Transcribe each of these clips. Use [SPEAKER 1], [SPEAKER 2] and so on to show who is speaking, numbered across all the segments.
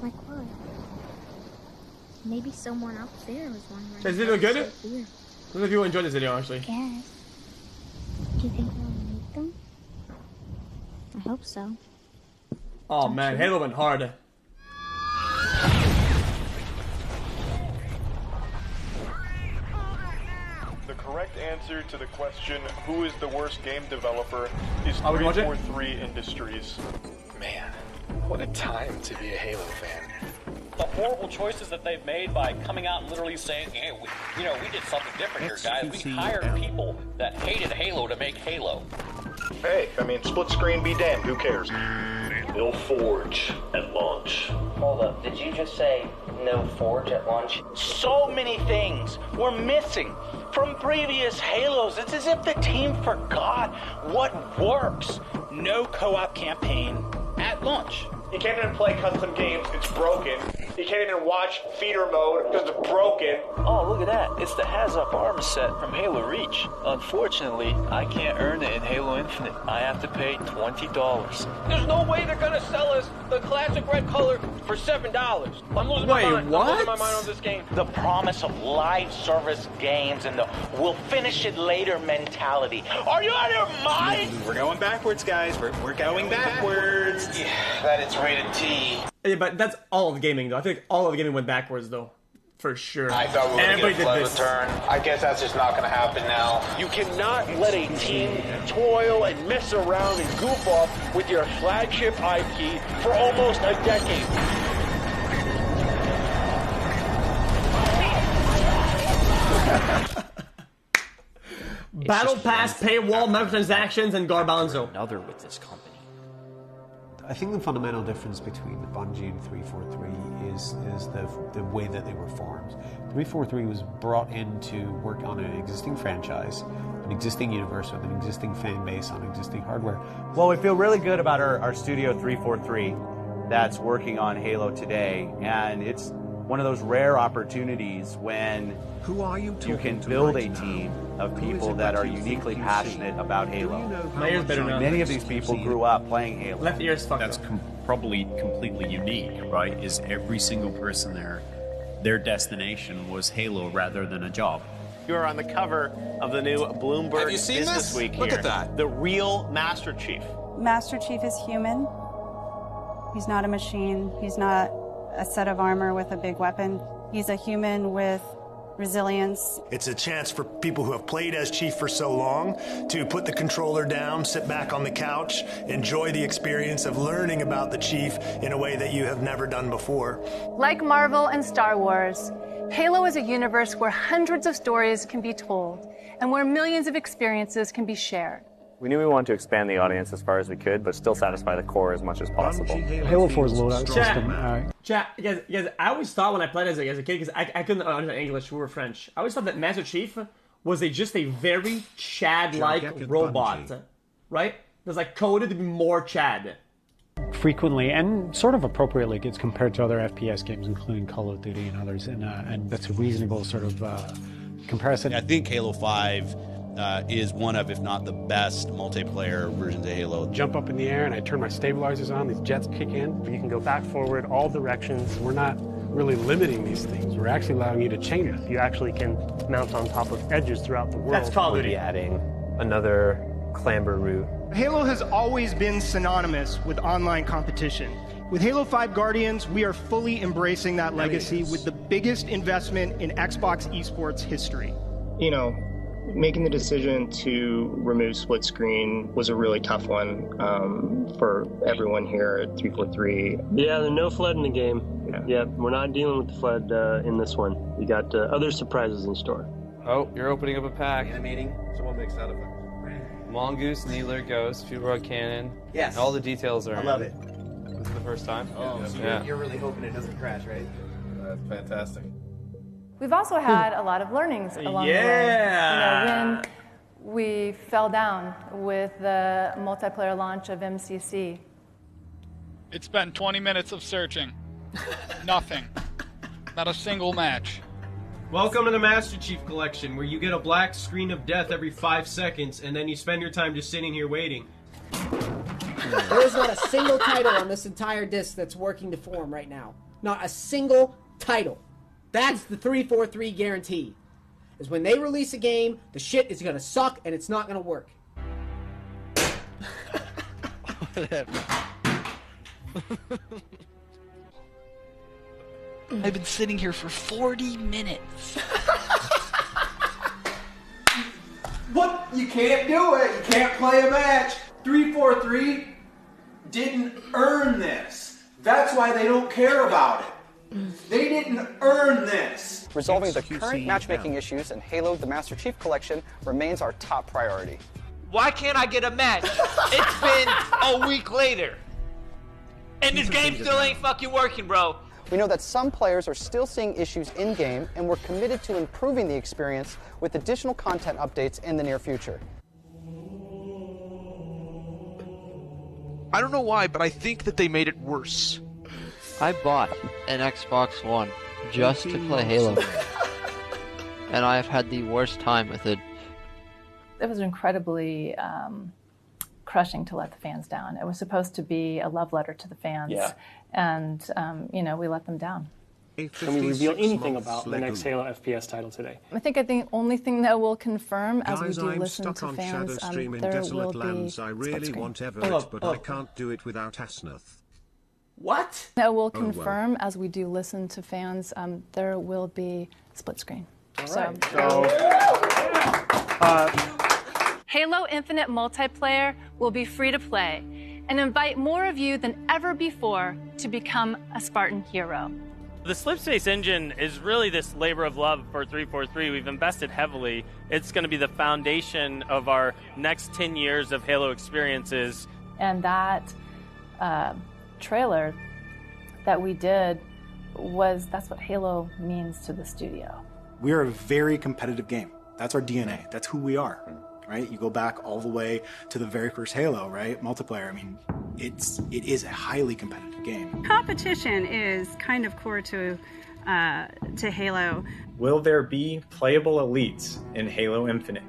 [SPEAKER 1] Like what? Maybe someone up there was wondering.
[SPEAKER 2] Is this video good? How many people enjoyed this video actually?
[SPEAKER 1] Yes. Do you think we'll meet them? I hope so.
[SPEAKER 2] Oh man, Halo went hard.
[SPEAKER 3] The correct answer to the question, who is the worst game developer, is 343 Industries.
[SPEAKER 4] Man, what a time to be a Halo fan.
[SPEAKER 5] The horrible choices that they've made by coming out and literally saying, hey, we did something different here, guys. We hired people that hated Halo to make Halo.
[SPEAKER 3] Hey, I mean, split screen be damned, who cares?
[SPEAKER 6] No Forge at launch.
[SPEAKER 7] Hold up, did you just say no Forge at launch?
[SPEAKER 8] So many things were missing from previous Halos. It's as if the team forgot what works. No co-op campaign at launch.
[SPEAKER 9] You can't even play custom games, it's broken. You can't even watch feeder mode because it's broken.
[SPEAKER 10] Oh, look at that. It's the Has-Up armor set from Halo Reach. Unfortunately, I can't earn it in Halo Infinite. I have to pay $20.
[SPEAKER 9] There's no way they're gonna sell us the classic red color for $7. I'm losing my mind.
[SPEAKER 2] What?
[SPEAKER 9] I'm losing my mind on this game.
[SPEAKER 8] The promise of live service games and the we'll finish it later mentality. Are you out of your mind?
[SPEAKER 4] We're going backwards, guys. We're going backwards.
[SPEAKER 8] Yeah, that is rated T.
[SPEAKER 2] Yeah, but that's all of gaming though. I think all of gaming went backwards though. For sure.
[SPEAKER 6] I thought we were going to get a flood return. I guess that's just not going to happen now.
[SPEAKER 9] You cannot let a team toil and mess around and goof off with your flagship IP for almost a decade.
[SPEAKER 2] Battle Pass, paywall, microtransactions, and Garbanzo.
[SPEAKER 5] Another with this company.
[SPEAKER 11] I think the fundamental difference between Bungie and 343 is the way that they were formed. 343 was brought in to work on an existing franchise, an existing universe with an existing fan base on existing hardware.
[SPEAKER 12] Well, we feel really good about our studio 343 that's working on Halo today, and it's one of those rare opportunities when you can build a team of people that are uniquely passionate about Halo.
[SPEAKER 2] My ear's better now.
[SPEAKER 12] Many of these people grew up playing Halo.
[SPEAKER 2] Left ear's fucked
[SPEAKER 13] That's
[SPEAKER 2] up.
[SPEAKER 13] probably completely unique, right? Is every single person there, their destination was Halo rather than a job.
[SPEAKER 14] You are on the cover of the new Bloomberg Business Week here.
[SPEAKER 4] Look at that.
[SPEAKER 14] The real Master Chief.
[SPEAKER 15] Master Chief is human. He's not a machine. He's not a set of armor with a big weapon. He's a human with resilience.
[SPEAKER 16] It's a chance for people who have played as Chief for so long to put the controller down, sit back on the couch, enjoy the experience of learning about the Chief in a way that you have never done before.
[SPEAKER 15] Like Marvel and Star Wars, Halo is a universe where hundreds of stories can be told and where millions of experiences can be shared.
[SPEAKER 14] We knew we wanted to expand the audience as far as we could, but still satisfy the core as much as possible.
[SPEAKER 11] Halo 4's loadout system.
[SPEAKER 2] Guys, I always thought when I played as a kid, because I couldn't understand English, we were French. I always thought that Master Chief was just a very Chad-like robot, right? It was like coded to be more Chad.
[SPEAKER 11] Frequently and sort of appropriately gets compared to other FPS games, including Call of Duty and others, and that's a reasonable sort of comparison.
[SPEAKER 13] I think Halo 5 is one of, if not the best, multiplayer versions of Halo.
[SPEAKER 11] Jump up in the air and I turn my stabilizers on, these jets kick in. You can go back, forward, all directions. We're not really limiting these things. We're actually allowing you to change it.
[SPEAKER 14] You actually can mount on top of edges throughout the world.
[SPEAKER 2] That's Call of Duty.
[SPEAKER 14] Adding another clamber route.
[SPEAKER 9] Halo has always been synonymous with online competition. With Halo 5 Guardians, we are fully embracing that legacy with the biggest investment in Xbox esports history.
[SPEAKER 17] You know, making the decision to remove split screen was a really tough one for everyone here at 343.
[SPEAKER 14] Yeah, there's no flood in the game. Yeah, we're not dealing with the flood in this one. We got other surprises in store.
[SPEAKER 10] Oh, you're opening up a pack.
[SPEAKER 4] Animating. Someone make sound effects.
[SPEAKER 10] Mongoose, Needler, Ghost, Fuelrod Cannon.
[SPEAKER 4] Yes.
[SPEAKER 10] All the details are
[SPEAKER 4] I love it.
[SPEAKER 10] This is the first time?
[SPEAKER 4] Oh, so
[SPEAKER 10] yeah.
[SPEAKER 4] You're really hoping it doesn't crash, right? That's fantastic.
[SPEAKER 15] We've also had a lot of learnings along the way.
[SPEAKER 2] Yeah.
[SPEAKER 15] When we fell down with the multiplayer launch of MCC.
[SPEAKER 18] It's been 20 minutes of searching. Nothing. Not a single match.
[SPEAKER 19] Welcome to the Master Chief Collection, where you get a black screen of death every 5 seconds, and then you spend your time just sitting here waiting.
[SPEAKER 20] There is not a single title on this entire disc that's working to form right now. Not a single title. That's the 343 guarantee. Is when they release a game, the shit is gonna suck and it's not gonna work.
[SPEAKER 21] I've been sitting here for 40 minutes.
[SPEAKER 22] What? You can't do it. You can't play a match. 343 didn't earn this. That's why they don't care about it. They didn't earn this.
[SPEAKER 23] Resolving the current matchmaking issues in Halo the Master Chief Collection remains our top priority.
[SPEAKER 24] Why can't I get a match? It's been a week later. And this game still ain't fucking working, bro.
[SPEAKER 23] We know that some players are still seeing issues in-game, and we're committed to improving the experience with additional content updates in the near future.
[SPEAKER 25] I don't know why, but I think that they made it worse.
[SPEAKER 26] I bought an Xbox One just to play Halo. And I've had the worst time with it.
[SPEAKER 27] It was incredibly crushing to let the fans down. It was supposed to be a love letter to the fans.
[SPEAKER 28] Yeah.
[SPEAKER 27] And, we let them down.
[SPEAKER 28] Can we reveal anything about the next Halo FPS title today?
[SPEAKER 27] I think the only thing that will confirm as we do
[SPEAKER 29] I'm
[SPEAKER 27] listen
[SPEAKER 29] stuck
[SPEAKER 27] to
[SPEAKER 29] on
[SPEAKER 27] fans,
[SPEAKER 29] Shadowstream in
[SPEAKER 27] there will
[SPEAKER 29] Desolate
[SPEAKER 27] be
[SPEAKER 29] Lands. I really want Everett, but I can't do it without Asnath.
[SPEAKER 2] What?
[SPEAKER 27] That will
[SPEAKER 29] well.
[SPEAKER 27] confirm as we do listen to fans, there will be split screen.
[SPEAKER 30] Halo Infinite multiplayer will be free to play and invite more of you than ever before to become a Spartan hero.
[SPEAKER 31] The Slipspace engine is really this labor of love for 343. We've invested heavily. It's going to be the foundation of our next 10 years of Halo experiences.
[SPEAKER 27] And that trailer that we did that's what Halo means to the studio.
[SPEAKER 32] We're a very competitive game. That's our DNA. That's who we are, right? You go back all the way to the very first Halo, right? Multiplayer. I mean, it is a highly competitive game.
[SPEAKER 15] Competition is kind of core to Halo.
[SPEAKER 33] Will there be playable elites in Halo Infinite?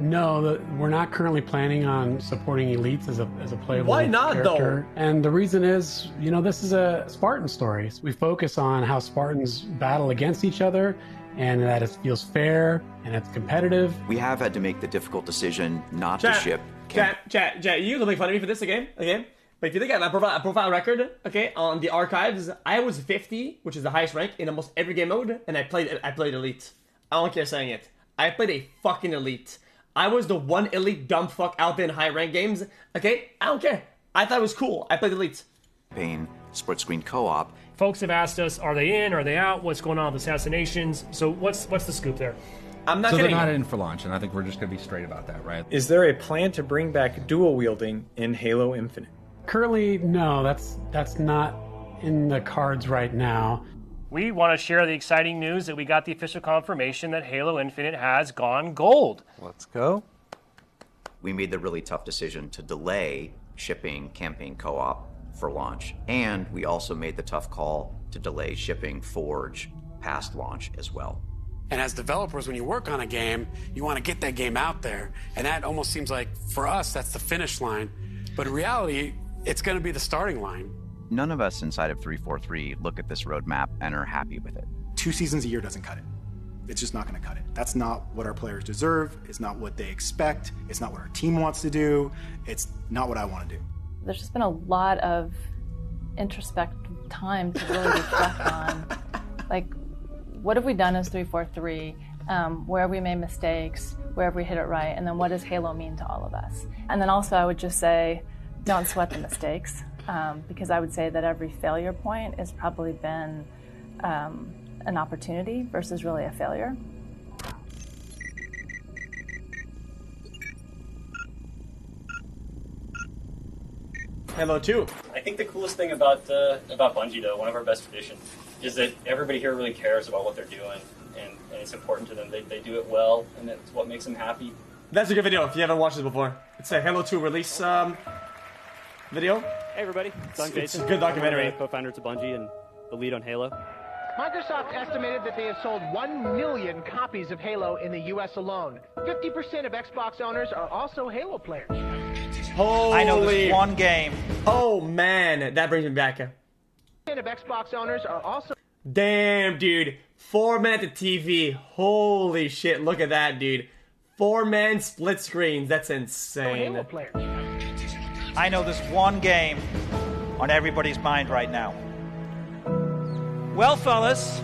[SPEAKER 34] No, we're not currently planning on supporting elites as a playable
[SPEAKER 2] Why not,
[SPEAKER 34] character. And the reason is, this is a Spartan story. We focus on how Spartans battle against each other, and that it feels fair and it's competitive.
[SPEAKER 35] We have had to make the difficult decision not to ship.
[SPEAKER 2] Chat, you can make fun of me for this again. But if you look at my profile record, okay, on the archives, I was 50, which is the highest rank in almost every game mode, and I played elite. I don't care saying it. I played a fucking elite. I was the one elite dumb fuck out there in high rank games. Okay, I don't care. I thought it was cool. I played elite.
[SPEAKER 35] Split screen co-op.
[SPEAKER 28] Folks have asked us, are they in, are they out, what's going on with assassinations? So what's the scoop there?
[SPEAKER 2] I'm not
[SPEAKER 36] so
[SPEAKER 2] kidding.
[SPEAKER 36] They're not in for launch, and I think we're just going to be straight about that, right?
[SPEAKER 33] Is there a plan to bring back dual wielding in Halo Infinite?
[SPEAKER 34] Currently, no, that's not in the cards right now.
[SPEAKER 28] We want to share the exciting news that we got the official confirmation that Halo Infinite has gone gold.
[SPEAKER 35] Let's go. We made the really tough decision to delay shipping campaign co-op for launch, and we also made the tough call to delay shipping Forge past launch as well.
[SPEAKER 37] And as developers, when you work on a game, you want to get that game out there, and that almost seems like, for us, that's the finish line. But in reality, it's going to be the starting line.
[SPEAKER 35] None of us inside of 343 look at this roadmap and are happy with it.
[SPEAKER 32] 2 seasons a year doesn't cut it. It's just not going to cut it. That's not what our players deserve. It's not what they expect. It's not what our team wants to do. It's not what I want to do.
[SPEAKER 27] There's just been a lot of introspective time to really reflect on, like, what have we done as 343? Where have we made mistakes? Where have we hit it right? And then what does Halo mean to all of us? And then also I would just say, don't sweat the mistakes. Because I would say that every failure point has probably been an opportunity versus really a failure.
[SPEAKER 2] Halo 2.
[SPEAKER 28] I think the coolest thing about Bungie, though, one of our best traditions, is that everybody here really cares about what they're doing, and it's important to them. They do it well, and that's what makes them happy.
[SPEAKER 2] That's a good video if you haven't watched this before. It's a Halo 2 release video.
[SPEAKER 28] Hey everybody,
[SPEAKER 2] it's a good documentary.
[SPEAKER 28] I'm one of the co-founders of Bungie and the lead on Halo.
[SPEAKER 38] Microsoft estimated that they have sold 1 million copies of Halo in the U.S. alone. 50% of Xbox owners are also Halo players.
[SPEAKER 2] Holy...
[SPEAKER 28] I know this one game.
[SPEAKER 2] Oh man, that brings me back.
[SPEAKER 38] of Xbox owners are also...
[SPEAKER 2] Damn, dude. 4-man at the TV. Holy shit, look at that, dude. 4-man split screens. That's insane.
[SPEAKER 1] I know there's one game on everybody's mind right now. Well, fellas,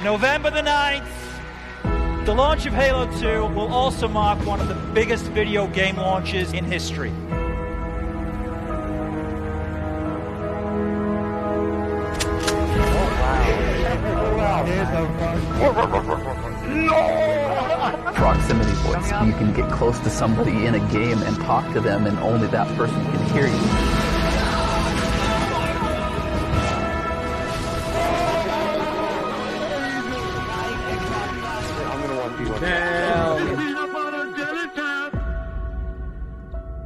[SPEAKER 1] November the 9th, the launch of Halo 2 will also mark one of the biggest video game launches in history.
[SPEAKER 3] Proximity voice. You can get close to somebody in a game and talk to them, and only that person can hear you.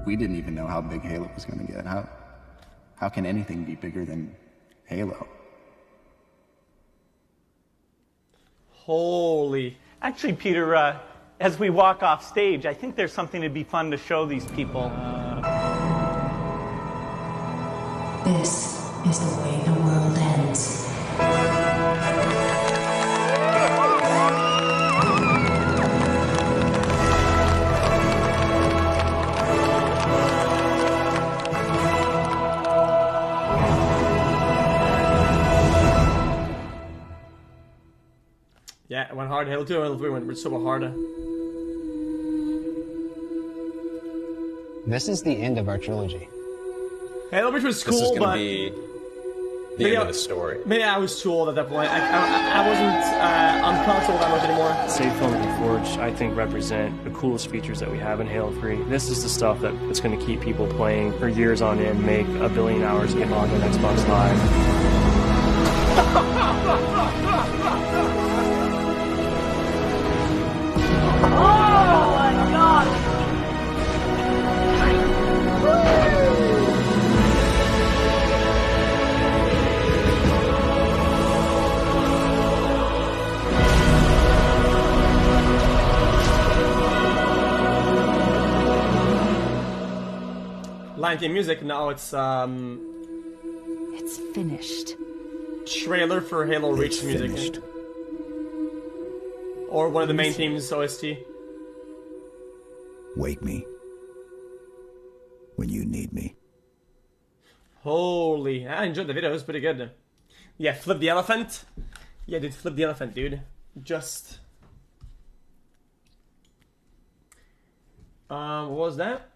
[SPEAKER 4] We didn't even know how big Halo was going to get. How can anything be bigger than Halo?
[SPEAKER 2] Holy.
[SPEAKER 5] Actually, Peter, as we walk off stage, I think there's something to be fun to show these people.
[SPEAKER 6] This is the way the world ends.
[SPEAKER 2] Yeah, it went hard. Halo 2 and Halo 3 went super hard.
[SPEAKER 7] This is the end of our trilogy.
[SPEAKER 2] Halo Reach was cool,
[SPEAKER 8] this is gonna
[SPEAKER 2] but
[SPEAKER 8] be the end of the story.
[SPEAKER 2] Maybe I was too old at that point. I wasn't on console that much anymore.
[SPEAKER 9] Save Film and Forge, I think, represent the coolest features that we have in Halo 3. This is the stuff that's going to keep people playing for years on end, make 1 billion hours, get logged on Xbox Live.
[SPEAKER 6] Oh my god!
[SPEAKER 2] Lion King music, now it's
[SPEAKER 6] finished.
[SPEAKER 2] Trailer for Halo Reach music.
[SPEAKER 4] Finished.
[SPEAKER 2] Or one of the main themes, OST.
[SPEAKER 4] Wake me when you need me.
[SPEAKER 2] Holy, I enjoyed the video, it was pretty good. Yeah, flip the elephant. Yeah, dude, flip the elephant, dude. Just... what was that?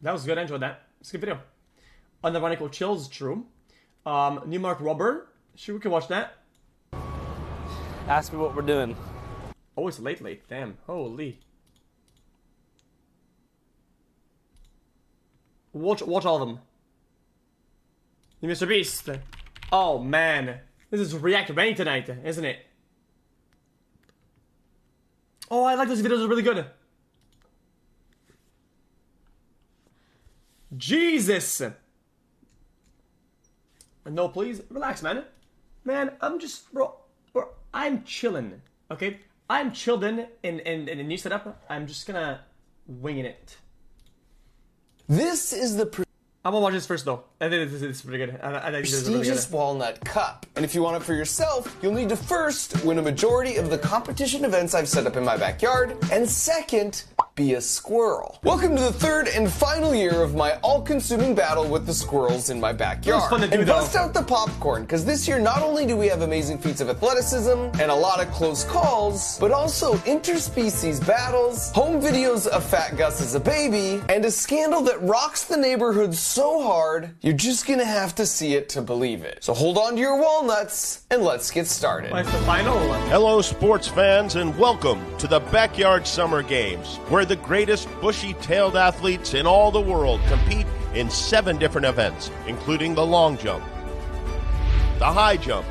[SPEAKER 2] That was good, I enjoyed that. It's a good video. Unironical Chills, true. Newmark Rubber, sure, we can watch that.
[SPEAKER 10] Ask me what we're doing.
[SPEAKER 2] Oh, it's late, damn. Holy. Watch all of them. Mr. Beast. Oh man, this is React Rain tonight, isn't it? Oh, I like those videos, they're really good. Jesus! No, please, relax, man. Man, I'm just, bro, I'm chilling, okay? I'm chilled in a new setup. I'm just gonna winging it.
[SPEAKER 11] This is the
[SPEAKER 2] I'm gonna watch this first, though. I think this is pretty good. I think this is really
[SPEAKER 11] prestigious
[SPEAKER 2] good.
[SPEAKER 11] Walnut Cup. And if you want it for yourself, you'll need to first win a majority of the competition events I've set up in my backyard, and second, be a squirrel. Welcome to the third and final year of my all-consuming battle with the squirrels in my backyard.
[SPEAKER 2] Fun to do,
[SPEAKER 11] and
[SPEAKER 2] though.
[SPEAKER 11] bust out the popcorn, because this year not only do we have amazing feats of athleticism and a lot of close calls, but also interspecies battles, home videos of Fat Gus as a baby, and a scandal that rocks the neighborhood so hard, you're just gonna have to see it to believe it. So hold on to your walnuts, and let's get started.
[SPEAKER 2] What's the final one?
[SPEAKER 12] Hello, sports fans, and welcome to the Backyard Summer Games, where the greatest bushy-tailed athletes in all the world compete in 7 different events, including the long jump, the high jump,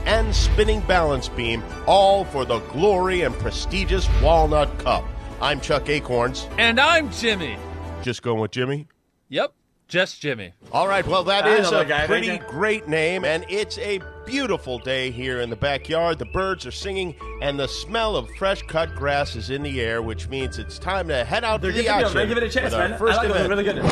[SPEAKER 12] and spinning balance beam, all for the glory and prestigious Walnut Cup. I'm Chuck Acorns.
[SPEAKER 31] And I'm Jimmy.
[SPEAKER 12] Just going with Jimmy?
[SPEAKER 31] Yep.
[SPEAKER 13] Just Jimmy.
[SPEAKER 12] All right, well, that
[SPEAKER 2] I
[SPEAKER 12] is
[SPEAKER 2] know
[SPEAKER 12] a
[SPEAKER 2] that guy.
[SPEAKER 12] pretty
[SPEAKER 2] Thank you.
[SPEAKER 12] great name, and it's a beautiful day here in the backyard. The birds are singing, and the smell of fresh-cut grass is in the air, which means it's time to head out to the action
[SPEAKER 2] Give it a chance,
[SPEAKER 12] with our
[SPEAKER 2] man.
[SPEAKER 12] first
[SPEAKER 2] I like it.
[SPEAKER 12] event,
[SPEAKER 2] Really good.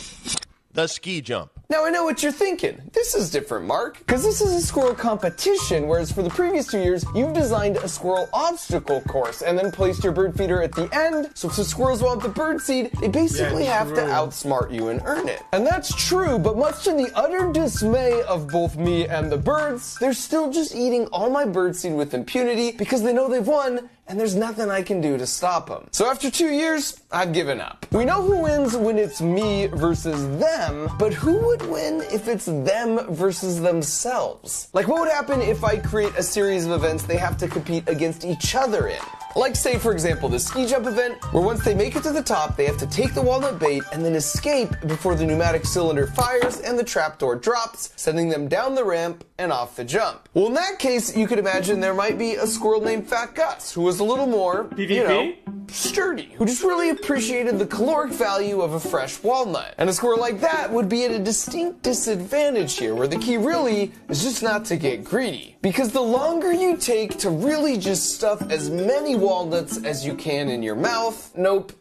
[SPEAKER 12] the ski jump.
[SPEAKER 11] Now I know what you're thinking. This is different, Mark, because this is a squirrel competition, whereas for the previous 2 years, you've designed a squirrel obstacle course and then placed your bird feeder at the end. So if the squirrels want the bird seed, they basically have to outsmart you and earn it. And that's true, but much to the utter dismay of both me and the birds, they're still just eating all my bird seed with impunity because they know they've won, and there's nothing I can do to stop them. So after 2 years, I've given up. We know who wins when it's me versus them, but who would win if it's them versus themselves? Like, what would happen if I create a series of events they have to compete against each other in? Like, say, for example, the ski jump event, where once they make it to the top, they have to take the walnut bait and then escape before the pneumatic cylinder fires and the trapdoor drops, sending them down the ramp and off the jump. Well, in that case, you could imagine there might be a squirrel named Fat Gus, who was a little more, you know, sturdy, who just really appreciated the caloric value of a fresh walnut. And a squirrel like that would be at a distinct disadvantage here, where the key really is just not to get greedy. Because the longer you take to really just stuff as many walnuts as you can in your mouth, nope.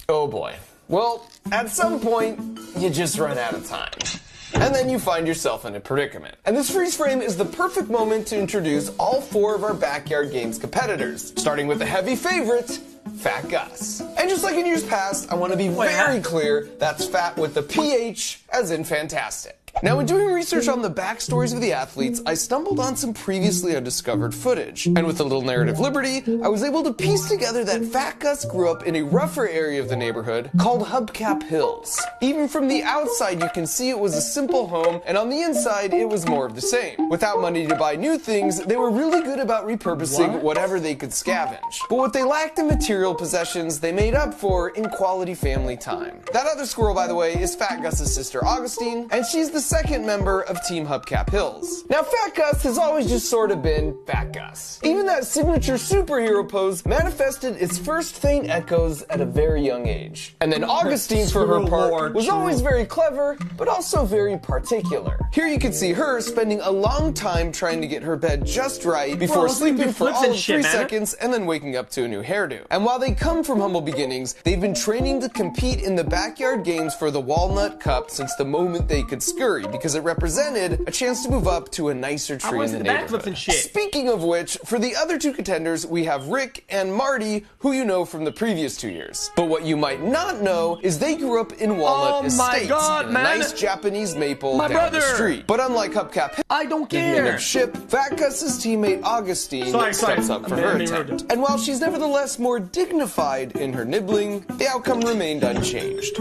[SPEAKER 11] Oh boy. Well, at some point, you just run out of time. And then you find yourself in a predicament. And this freeze frame is the perfect moment to introduce all 4 of our Backyard Games competitors, starting with the heavy favorite, Fat Gus. And just like in years past, I want to be very clear, that's fat with the PH, as in fantastic. Now, in doing research on the backstories of the athletes, I stumbled on some previously undiscovered footage. And with a little narrative liberty, I was able to piece together that Fat Gus grew up in a rougher area of the neighborhood called Hubcap Hills. Even from the outside, you can see it was a simple home, and on the inside, it was more of the same. Without money to buy new things, they were really good about repurposing whatever they could scavenge. But what they lacked in material possessions, they made up for in quality family time. That other squirrel, by the way, is Fat Gus's sister Augustine, and she's the second member of Team Hubcap Hills. Now, Fat Gus has always just sort of been Fat Gus. Even that signature superhero pose manifested its first faint echoes at a very young age. And then Augustine, for her part, was always very clever, but also very particular. Here you can see her spending a long time trying to get her bed just right before sleeping for all of 3 seconds and then waking up to a new hairdo. And while they come from humble beginnings, they've been training to compete in the Backyard Games for the Walnut Cup since the moment they could scurry, because it represented a chance to move up to a nicer tree in the neighborhood. Speaking of which, for the other 2 contenders, we have Rick and Marty, who you know from the previous 2 years. But what you might not know is they grew up in Walnut Estates, in a nice Japanese maple down the street. But unlike Hubcap Hill,
[SPEAKER 2] I don't
[SPEAKER 11] care. Ship, Fat Gus's teammate Augustine steps up for her attempt. And while she's nevertheless more dignified in her nibbling, the outcome remained unchanged.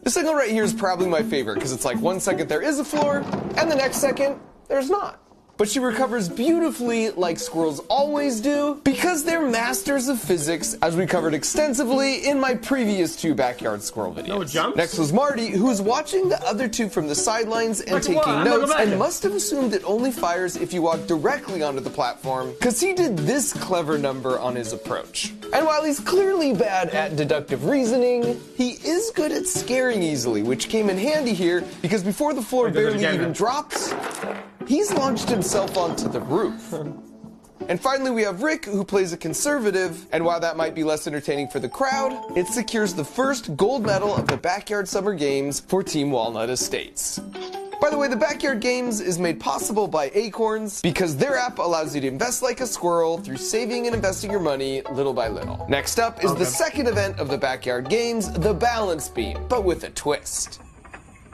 [SPEAKER 11] This signal right here is probably my favorite, because it's like 1 second there is a floor, and the next second, there's not. But she recovers beautifully, like squirrels always do, because they're masters of physics, as we covered extensively in my previous 2 backyard squirrel videos.
[SPEAKER 2] No jumps?
[SPEAKER 11] Next was Marty, who's watching the other 2 from the sidelines and taking notes, and must have assumed it only fires if you walk directly onto the platform, because he did this clever number on his approach. And while he's clearly bad at deductive reasoning, he is good at scaring easily, which came in handy here, because before the floor barely even drops, he's launched himself onto the roof. And finally, we have Rick, who plays a conservative, and while that might be less entertaining for the crowd, it secures the first gold medal of the Backyard Summer Games for Team Walnut Estates. By the way, the Backyard Games is made possible by Acorns, because their app allows you to invest like a squirrel through saving and investing your money little by little. Next up is the second event of the Backyard Games, the Balance Beam, but with a twist.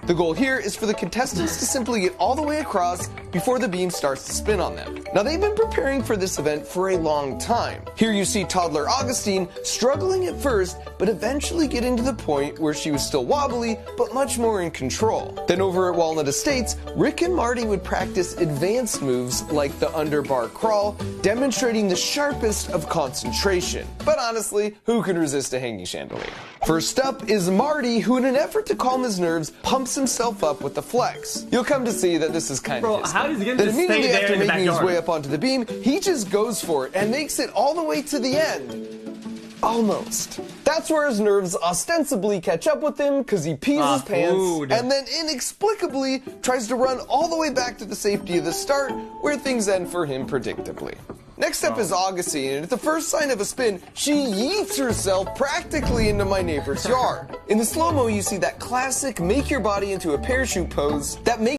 [SPEAKER 11] The goal here is for the contestants to simply get all the way across before the beam starts to spin on them. Now, they've been preparing for this event for a long time. Here you see toddler Augustine struggling at first, but eventually getting to the point where she was still wobbly, but much more in control. Then over at Walnut Estates, Rick and Marty would practice advanced moves like the underbar crawl, demonstrating the sharpest of concentration. But honestly, who can resist a hanging chandelier? First up is Marty, who in an effort to calm his nerves, pumps himself up with the flex. You'll come to see that this is kind of his
[SPEAKER 2] how does he get
[SPEAKER 11] Then
[SPEAKER 2] to stay
[SPEAKER 11] immediately
[SPEAKER 2] there
[SPEAKER 11] after
[SPEAKER 2] in the
[SPEAKER 11] making his
[SPEAKER 2] backyard?
[SPEAKER 11] way up onto the beam, he just goes for it and makes it all the way to the end. Almost. That's where his nerves ostensibly catch up with him because he pees his pants and then inexplicably tries to run all the way back to the safety of the start where things end for him predictably. Next up is Augustine, and at the first sign of a spin, she yeets herself practically into my neighbor's yard. In the slow-mo, you see that classic make your body into a parachute pose that makes